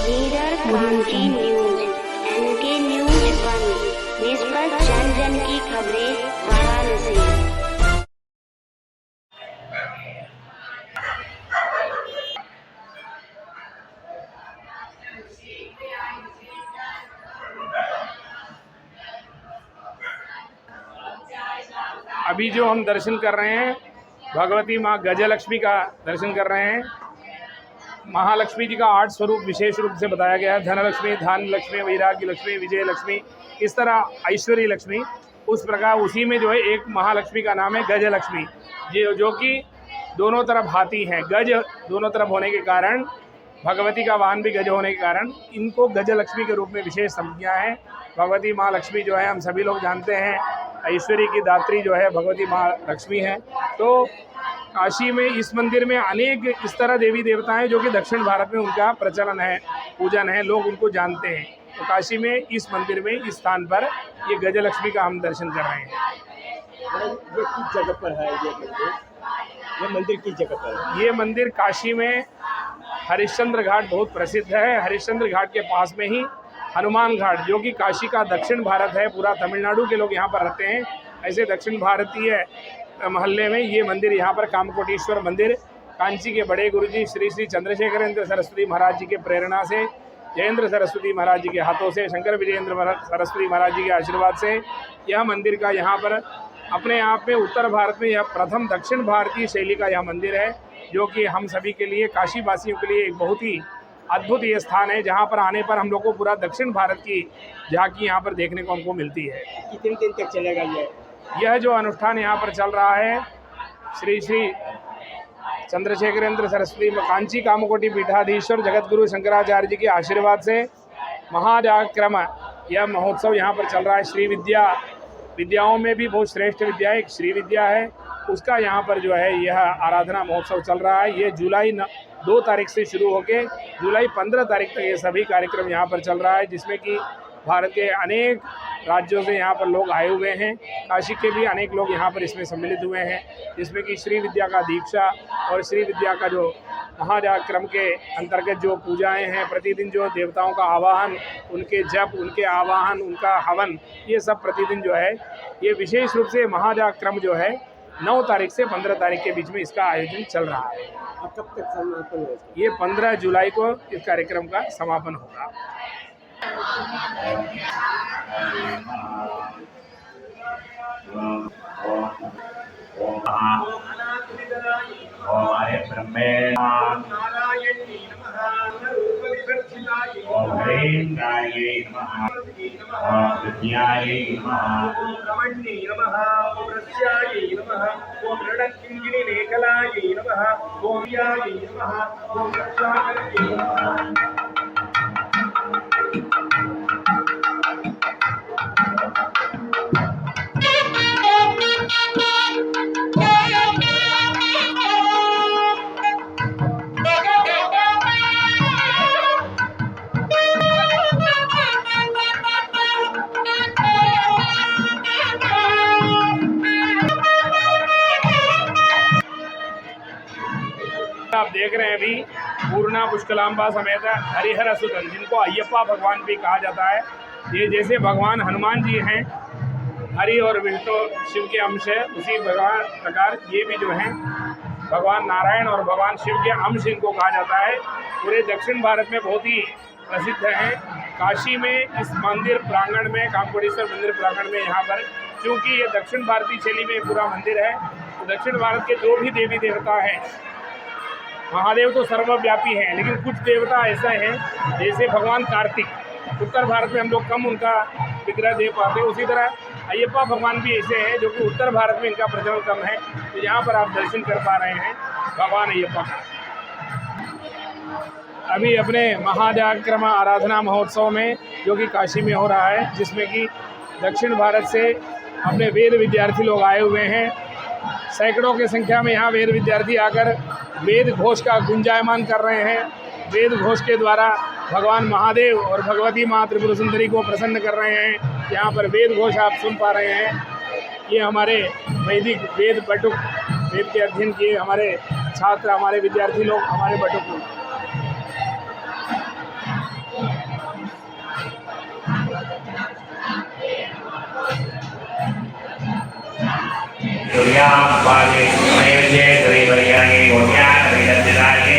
Leader क्रांति news, N K news 1, निष्पक्ष जन जन की खबरें, वाराणसी। अभी जो हम दर्शन कर रहे हैं, भगवती माँ गजलक्ष्मी का दर्शन कर रहे हैं। महालक्ष्मी जी का 8 स्वरूप विशेष रूप से बताया गया है। धनलक्ष्मी, धान लक्ष्मी, वैराग्य लक्ष्मी, विजय लक्ष्मी, इस तरह ऐश्वर्य लक्ष्मी। उस प्रकार उसी में जो है एक महालक्ष्मी का नाम है गजलक्ष्मी, जो कि दोनों तरफ हाथी हैं। गज दोनों तरफ होने के कारण, भगवती का वाहन भी गज होने के कारण इनको गजलक्ष्मी के रूप में विशेष संज्ञा है। भगवती माँ लक्ष्मी जो है हम सभी लोग जानते हैं, ऐश्वर्य की दात्री जो है भगवती माँ लक्ष्मी है। तो काशी में इस मंदिर में अनेक इस तरह देवी देवता हैं जो कि दक्षिण भारत में उनका प्रचलन है, पूजन है, लोग उनको जानते हैं। तो काशी में इस मंदिर में इस स्थान पर ये गजलक्ष्मी का हम दर्शन कर रहे हैं। ये किस जगह पर है ये मंदिर किस जगह पर है? ये मंदिर काशी में हरिश्चंद्र घाट बहुत प्रसिद्ध है। हरिश्चंद्र घाट के पास में ही हनुमान घाट, जो कि काशी का दक्षिण भारत है, पूरा तमिलनाडु के लोग यहाँ पर रहते हैं। ऐसे दक्षिण भारतीय महल्ले में ये मंदिर, यहाँ पर कामकोटीश्वर मंदिर, कांची के बड़े गुरुजी श्री श्री चंद्रशेखरेंद्र सरस्वती महाराज जी के प्रेरणा से, जयेंद्र सरस्वती महाराज जी के हाथों से, शंकर विजयेंद्र सरस्वती महाराज जी के आशीर्वाद से यह मंदिर का यहाँ पर अपने आप में उत्तर भारत में यह प्रथम दक्षिण भारतीय शैली का यह मंदिर है, जो कि हम सभी के लिए, काशी वासियों के लिए एक बहुत ही अद्भुत ये स्थान है, जहाँ पर आने पर हम लोग को पूरा दक्षिण भारत की झांकी यहाँ पर देखने को हमको मिलती है। कितने दिन तक चलेगा यह जो अनुष्ठान यहाँ पर चल रहा है, श्री श्री चंद्रशेखरेंद्र सरस्वती कांची कामकोटी पीठाधीश्वर जगतगुरु शंकराचार्य जी के आशीर्वाद से महाजाक्रम यह महोत्सव यहाँ पर चल रहा है। श्री विद्याओं में भी बहुत श्रेष्ठ विद्या एक श्री विद्या है, उसका यहाँ पर जो है यह आराधना महोत्सव चल रहा है। ये जुलाई 2 तारीख से शुरू होकर जुलाई 15 तारीख तक ये सभी कार्यक्रम यहाँ पर चल रहा है, जिसमें कि भारत के अनेक राज्यों से यहाँ पर लोग आए हुए हैं। काशी के भी अनेक लोग यहाँ पर इसमें सम्मिलित हुए हैं, जिसमें कि श्री विद्या का दीक्षा और श्री विद्या का जो महाजाक्रम के अंतर्गत जो पूजाएं हैं, प्रतिदिन जो देवताओं का आवाहन, उनके जप, उनके आवाहन, उनका हवन, ये सब प्रतिदिन जो है ये विशेष रूप से महाजाक्रम जो है 9 तारीख से 15 तारीख के बीच में इसका आयोजन चल रहा है। कब तक समापन होगा? ये 15 जुलाई को इस कार्यक्रम का समापन होगा। हरे ब्रह्मेण ओम ह्रींकायै नमः ओम विद्यायै नमः ओम ब्रह्मण्यै नमः ओम रस्यायै नमः ओम ऋणकिंकिणी मेखलायै नमः ओम यायै नमः ओम रक्षाकर्त्यै नमः। आप देख रहे हैं अभी पूर्णा पुष्कलांबा समेत हरिहर सुतन, जिनको अयप्पा भगवान भी कहा जाता है। ये जैसे भगवान हनुमान जी हैं, हरि और विष्णु शिव के अंश है, उसी प्रकार ये भी जो हैं भगवान नारायण और भगवान शिव के अंश इनको कहा जाता है। पूरे दक्षिण भारत में बहुत ही प्रसिद्ध हैं। काशी में इस मंदिर प्रांगण में, कामकोटीश्वर मंदिर प्रांगण में, यहाँ पर क्योंकि ये दक्षिण भारतीय शैली में पूरा मंदिर है, तो दक्षिण भारत के जो भी देवी देवता हैं, महादेव तो सर्वव्यापी हैं, लेकिन कुछ देवता ऐसा हैं जैसे भगवान कार्तिक, उत्तर भारत में हम लोग कम उनका विग्रह दे पाते हैं। उसी तरह अयप्पा भगवान भी ऐसे हैं जो कि उत्तर भारत में इनका प्रचलन कम है। तो यहाँ पर आप दर्शन कर पा रहे हैं भगवान अयप्पा का। अभी अपने महाजाक्रम आराधना महोत्सव में, जो कि काशी में हो रहा है, जिसमें कि दक्षिण भारत से अपने वेद विद्यार्थी लोग आए हुए हैं। सैकड़ों की संख्या में यहाँ वेद विद्यार्थी आकर वेद घोष का गुंजायमान कर रहे हैं। वेद घोष के द्वारा भगवान महादेव और भगवती माँ त्रिपुर सुंदरी को प्रसन्न कर रहे हैं। यहाँ पर वेद घोष आप सुन पा रहे हैं। ये हमारे वैदिक वेद बटुक, वेद के अध्ययन किए हमारे छात्र, हमारे विद्यार्थी लोग, हमारे बटुक। पाले नैवेद्ये श्रीवर्यागे गोप्यानविदत्तिदाये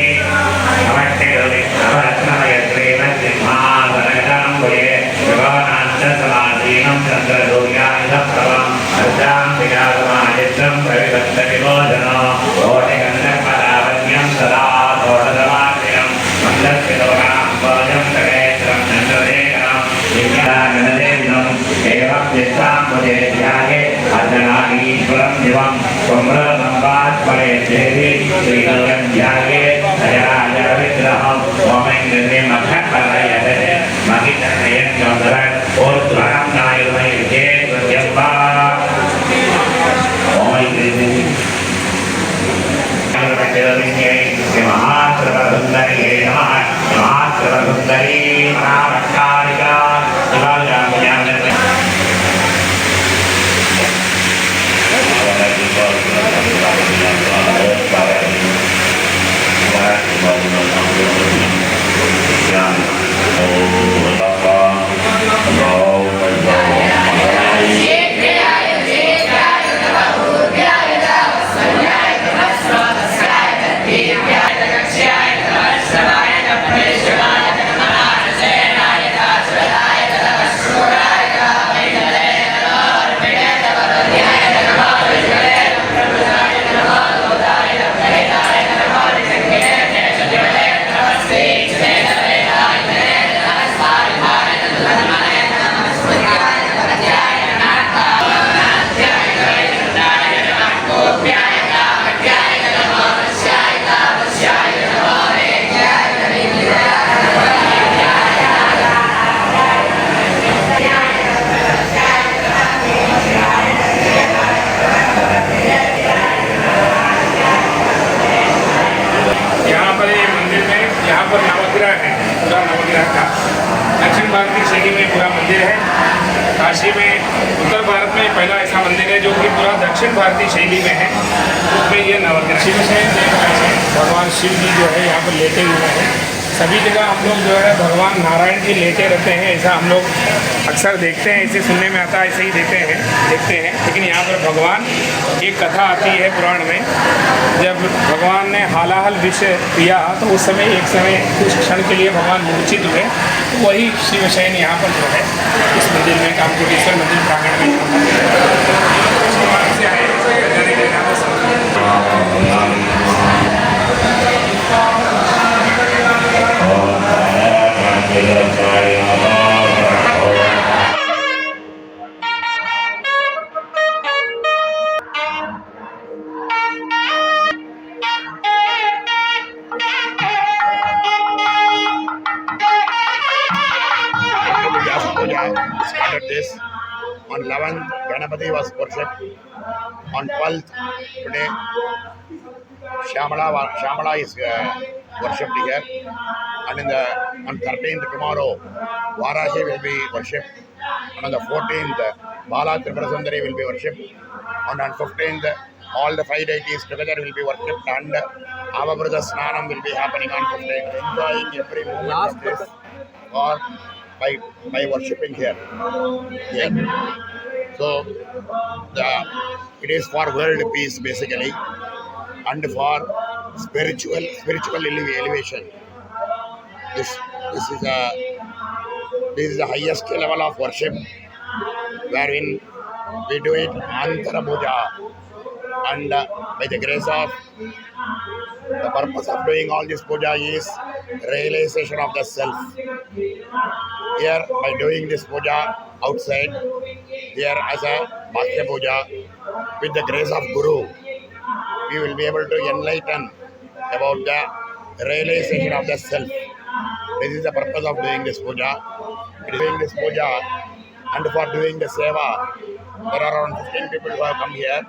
नमस्ते नवरत्नमय श्रीमद्सिंहासनगदाम्बुजे जगन्नाथसमाधीनं चन्द्रसूर्यानिधप्रभं अर्धां विराजमानित्यं प्रविभक्तविभोजनो कोटिगन्धर्वलावण्यं सदा षोडशवार्षिकं मन्दस्मितोगां भोजं सकेत्रं चन्द्रशेखरं दिव्यागणदेविनं एवं चित्ताम्बुजे ध्याये अर्धनारीश्वरं दिवं कुम्भसम्पात्परे देवी श्रीगं ध्याये अजराजरविग्रहं ओमेन्द्रमखपरयते महितनयञ्चन्द्रं ऊर्ध्वं नायुर्मयुजे प्रत्यम्बा महाश्रवसुन्दरी नमः महाश्रवसुन्दरी महाभट्टारिका दक्षिण भारतीय शैली में पूरा मंदिर है। काशी में उत्तर भारत में पहला ऐसा मंदिर है जो कि पूरा दक्षिण भारतीय शैली में है। उसमें ये नवग्रह शिव से भगवान शिव जी जो है यहाँ पर लेटे हुए हैं। सभी जगह हम लोग जो है भगवान नारायण जी लेटे रहते हैं, ऐसा हम लोग अक्सर देखते हैं, ऐसे सुनने में आता है, ऐसे ही देखते हैं। लेकिन यहाँ पर भगवान एक कथा आती है पुराण में, जब भगवान ने हालाहल विष पिया तो उस समय कुछ क्षण के लिए भगवान मूर्छित हुए। तो वही शिवशयन यहाँ पर जो है इस मंदिर में कामकोटीश्वर मंदिर प्रांगण में से आए जाने के नाम से started this. On 11th, Ganapati was worshipped. On 12th, today, Shyamala is worshipped here. And on 13th, tomorrow, Varahi will be worshipped. And on the 14th, Bala Tripura Sundari will be worshipped. And on 15th, all the 5 deities together will be worshipped. And Avabrudha Snanam will be happening on 15th. Enjoying every moment of this. Or by worshipping here. Yeah. So it is for world peace basically, and for spiritual elevation. This is the highest level of worship, wherein we do it Antara Puja, and by the grace of the purpose of doing all this puja is realization of the self. Here, by doing this puja outside, here as a Bhakya puja, with the grace of Guru, we will be able to enlighten about the realization of the self. This is the purpose of doing this puja. Doing this puja and for doing the seva, there are around 15 people who have come here.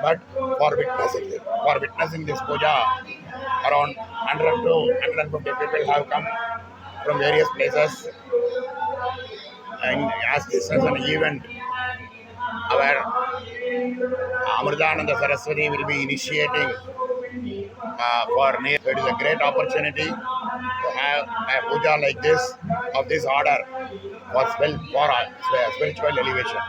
But for witnessing this puja, around 100 to 150 people have come from various places. And as this as an event, our Amritananda Saraswati will be initiating for it is a great opportunity to have a puja like this, of this order, for spiritual elevation.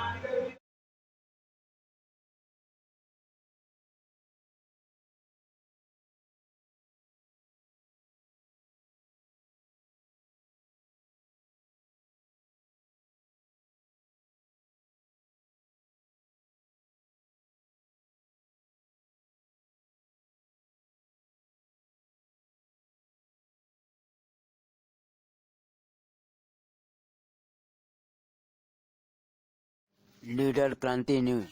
Leader क्रांति news.